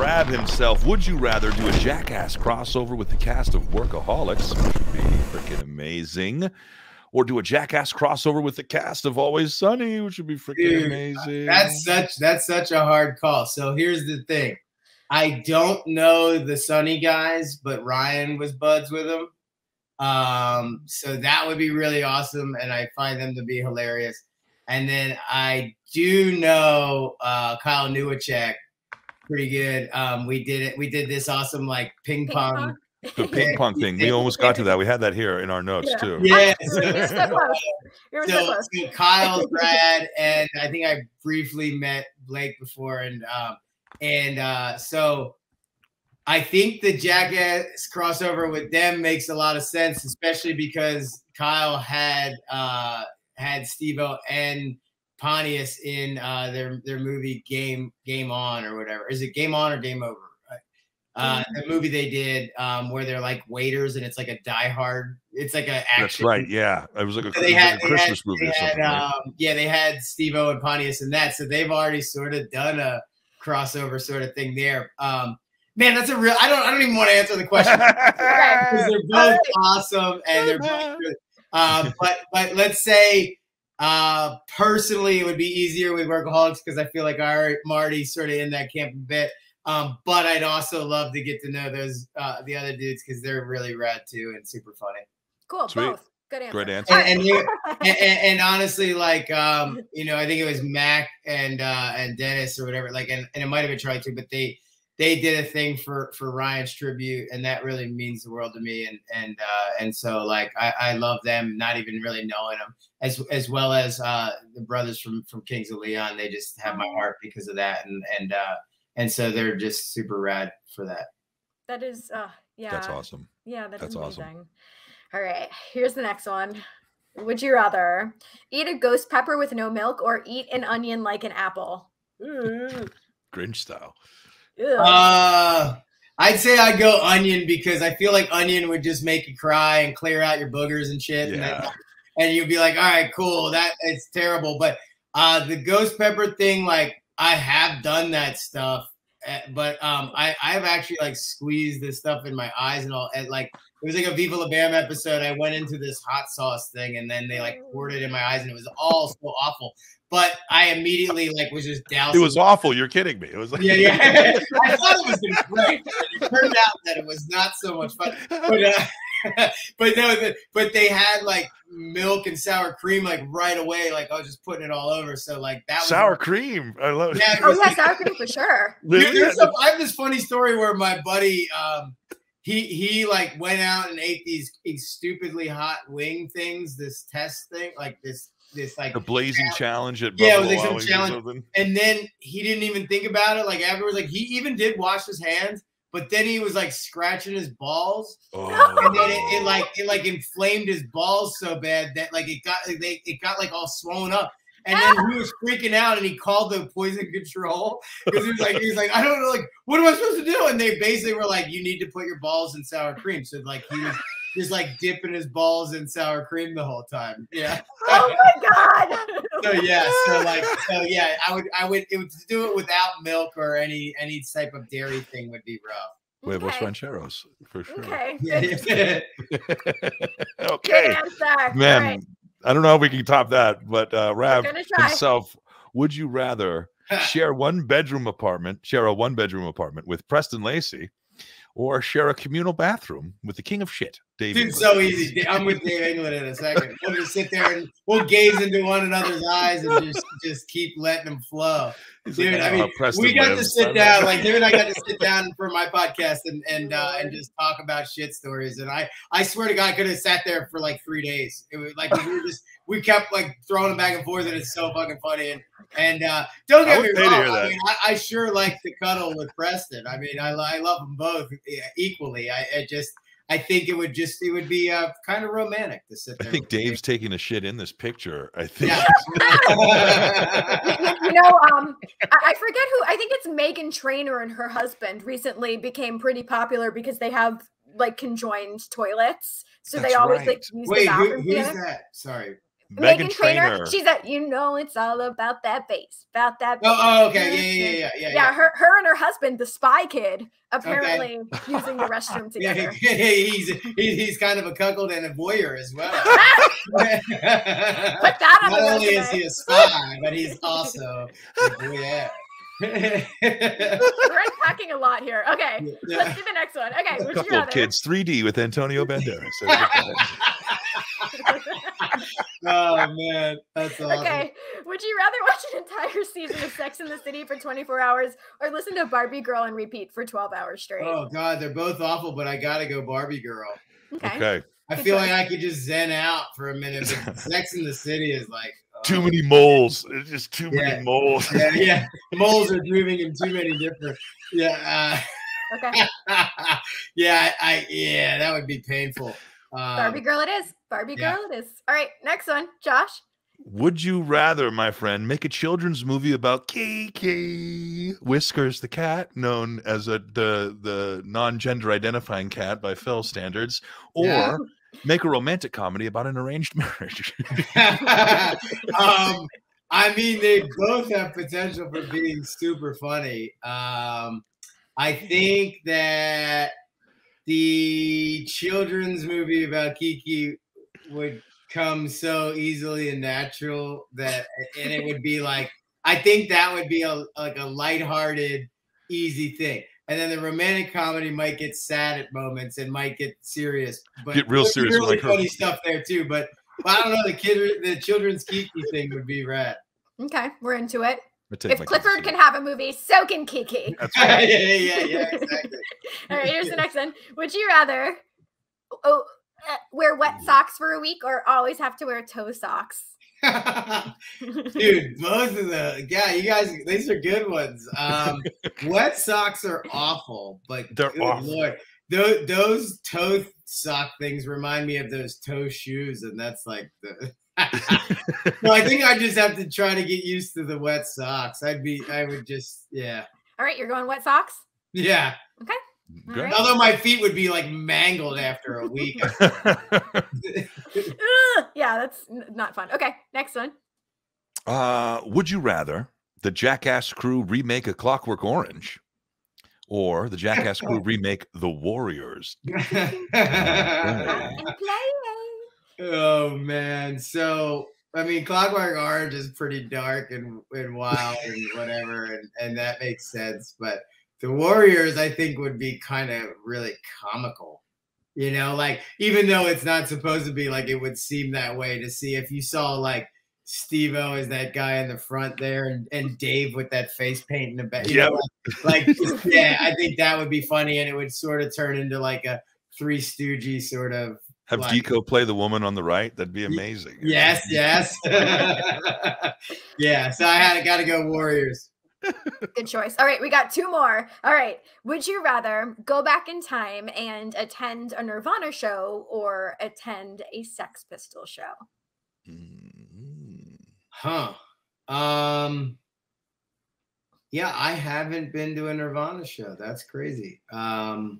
Raab himself. Would you rather do a Jackass crossover with the cast of Workaholics, which would be freaking amazing, or do a Jackass crossover with the cast of Always Sunny, which would be freaking amazing? That's such a hard call. So here's the thing. I don't know the Sunny guys, but Ryan was buds with them. So that would be really awesome, and I find them to be hilarious. And then I do know Kyle Newacek pretty good. We did this awesome like ping pong. The ping pong thing. We almost got to that. We had that here in our notes too. Yeah. So So Kyle's rad, and I think I briefly met Blake before, and so I think the Jackass crossover with them makes a lot of sense, especially because Kyle had Steve-O and Pontius in their movie Game On or whatever. Is it Game On or Game Over? The movie they did where they're like waiters, and it's like a Die Hard. It's like an action. That's right. Yeah, it was like a Christmas movie or something. Right? Yeah, they had Steve-O and Pontius in that, so they've already sort of done a crossover sort of thing there. Man, that's a real. I don't even want to answer the question because they're both awesome and they're both good. But let's say personally, it would be easier with Workaholics because I feel like Marty's sort of in that camp a bit. But I'd also love to get to know those the other dudes because they're really rad too and super funny. Cool. Sweet. Both. Good answer. Great answer. And honestly, like I think it was Mac and Dennis or whatever. Like, and it might have been Charlie too, but they did a thing for Ryan's tribute, and that really means the world to me. And so like I love them, not even really knowing them, as well as the brothers from Kings of Leon. They just have my heart because of that, and so they're just super rad for that. That is, yeah. That's awesome. Yeah, that's amazing. Awesome. All right, here's the next one. Would you rather eat a ghost pepper with no milk or eat an onion like an apple? Grinch style. I'd say I'd go onion because I feel like onion would just make you cry and clear out your boogers and shit. Yeah. And you'd be like, all right, cool. That it's terrible. But the ghost pepper thing, like I have done that stuff, but I have actually like squeezed this stuff in my eyes and all. And like it was like a Viva La Bam episode. I went into this hot sauce thing and then they like poured it in my eyes and it was all so awful. But I immediately like was just dousing. It was awful. You're kidding me. It was like yeah. I thought it was gonna be great. It turned out that it was not so much fun. But they had like milk and sour cream like right away. Like I was just putting it all over. So like that was sour cream. I love it. Yeah, Sour cream for sure. I have this funny story where my buddy he like went out and ate these stupidly hot wing things. This test thing, like this like the blazing challenge at it was like some challenge, and then he didn't even think about it. Like afterwards, like he even did wash his hands, but then he was like scratching his balls, and then it like inflamed his balls so bad that like it got like all swollen up. And then he was freaking out, and he called the poison control because he was like, I don't know, like, what am I supposed to do? And they basically were like, you need to put your balls in sour cream. So like he was just like dipping his balls in sour cream the whole time. Yeah. Oh my god. So yeah, I would to do it without milk or any type of dairy thing would be rough. Huevos rancheros for sure. Okay. Okay. Man. Right. I don't know if we can top that, but Raab himself, would you rather share a one-bedroom apartment with Preston Lacey, or share a communal bathroom with the king of shit, Dave Dude, so easy. I'm with Dave England in a second. We'll just sit there and we'll gaze into one another's eyes and just keep letting them flow. Dude, I mean, we got to sit down, like him and I got to sit down for my podcast and just talk about shit stories. And I swear to God, I could have sat there for like 3 days. It was like we kept like throwing them back and forth, and it's so fucking funny. And don't get me wrong. I mean, I sure like to cuddle with Preston. I mean, I love them both equally. I think it would be kind of romantic to sit there. I think Dave's taking a shit in this picture. I think. Yeah. I forget who. I think it's Meghan Trainor and her husband recently became pretty popular because they have like conjoined toilets, so they always like use the bathroom. Who's that? Sorry. Meghan Trainor. She's at, it's all about that bass, about that bass. Oh, okay. Yeah. Her and her husband, the spy kid, apparently using the restroom together. He's kind of a cuckold and a voyeur as well. Put that on Not only is he a spy, but he's also a voyeur. We're unpacking a lot here. Okay, let's do the next one. Okay, a couple of kids 3D with Antonio Banderas. Oh man, that's awesome. Okay, would you rather watch an entire season of Sex and the City for 24 hours or listen to Barbie Girl on repeat for 12 hours straight? Oh God, they're both awful, but I gotta go Barbie Girl. Okay. I feel like I could just zen out for a minute, but Sex and the City is like too many moles. It's just too many moles. Yeah. Moles are moving in too many different. Okay. That would be painful. Barbie Girl it is. Barbie Girl it is. All right, next one, Josh. Would you rather, my friend, make a children's movie about Kiki Whiskers the cat, known as the non-gender identifying cat by Phil standards, or make a romantic comedy about an arranged marriage? I mean, they both have potential for being super funny. I think that the children's movie about Kiki would come so easily and natural and it would be like, I think that would be a lighthearted, easy thing. And then the romantic comedy might get sad at moments and might get serious, but get real serious. Really funny stuff there too. But I don't know, the children's Kiki thing would be rad. Okay, we're into it. If Clifford can have a movie, so can Kiki. That's right. Yeah, exactly. All right, here's the next one. Would you rather wear wet socks for a week or always have to wear toe socks? Dude, both of you guys, these are good ones. Wet socks are awful, but they're awful. Lord, those toe sock things remind me of those toe shoes, and that's like the. No, I think I just have to try to get used to the wet socks. All right, you're going wet socks? Yeah. Okay. Right. Although my feet would be like mangled after a week. Yeah, that's not fun. Okay, next one. Would you rather the Jackass crew remake A Clockwork Orange or the Jackass crew remake The Warriors? Oh man, so I mean, Clockwork Orange is pretty dark and wild and whatever, and that makes sense. But The Warriors, I think, would be kind of really comical. Like even though it's not supposed to be, like it would seem that way to see if you saw like Steve-O as that guy in the front there, and Dave with that face paint in the back. I think that would be funny, and it would sort of turn into like a Three Stooges sort of. Have Deco play the woman on the right? That'd be amazing. Yes. Yeah, so I got to go Warriors. Good choice. All right, we got two more. All right. Would you rather go back in time and attend a Nirvana show or attend a Sex Pistols show? Yeah, I haven't been to a Nirvana show. That's crazy. I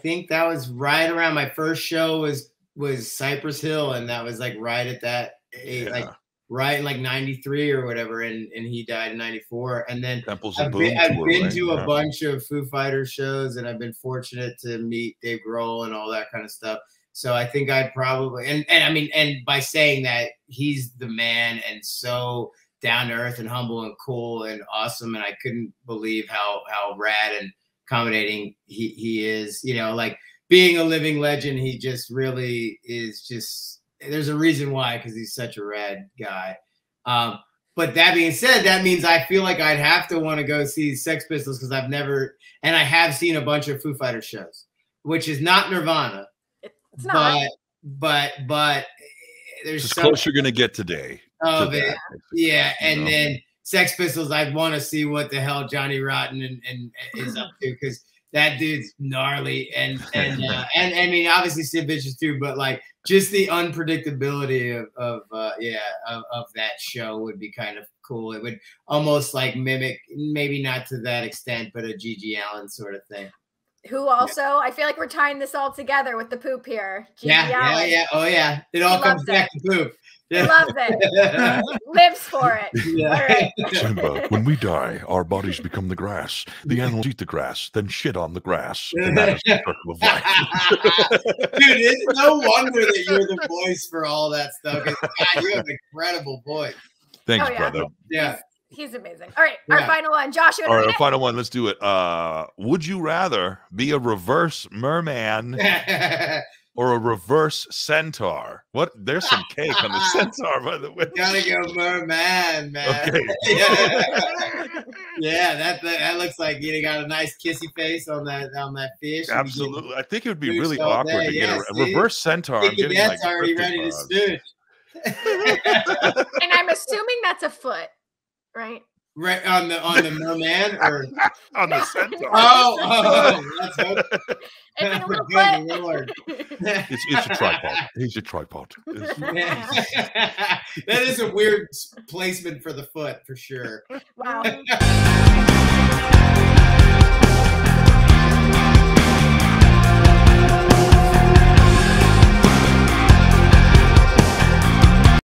think that was right around my first show was Cypress Hill, and that was like right at that age, like right in like 93 or whatever, and he died in 94. And then I've been to a bunch of Foo Fighters shows, and I've been fortunate to meet Dave Grohl and all that kind of stuff. So I think I'd probably and by saying that, he's the man and so down to earth and humble and cool and awesome, and I couldn't believe how rad and accommodating he is. Like being a living legend, he just really is. Just there's a reason why, because he's such a rad guy. But that being said, that means I feel like I'd have to want to go see Sex Pistols, because I've never, and I have seen a bunch of Foo Fighters shows, which is not Nirvana. It's not. But there's as close you're gonna get today. Oh, yeah, and then Sex Pistols, I'd want to see what the hell Johnny Rotten and is up to, because that dude's gnarly, and I mean obviously Sid Vicious too, but like just the unpredictability of that show would be kind of cool. It would almost like mimic, maybe not to that extent, but a Gigi Allen sort of thing. Who also, I feel like we're tying this all together with the poop here. Yeah. Oh, yeah. It all comes back to poop. He loves it. Lives for it. Yeah. All right. Simba, when we die, our bodies become the grass. The animals eat the grass, then shit on the grass. And that is the circle of life. Dude, it's no wonder that you're the voice for all that stuff. God, you have an incredible voice. Thanks, brother. Yeah. He's amazing. All right, our final one. Josh, you want to read it? Our final one. Let's do it. Would you rather be a reverse merman or a reverse centaur? What? There's some cake on the centaur, by the way. Gotta go merman, man. Okay. Yeah, that looks like you got a nice kissy face on that fish. Absolutely. I think it would be really awkward to get a reverse centaur. I'm getting like already ready to stooge. And I'm assuming that's a foot, right? Right on the merman or on the centaur. Oh, that's it's like a little foot. Lord. It's a tripod. He's a tripod. That is a weird placement for the foot, for sure. Wow.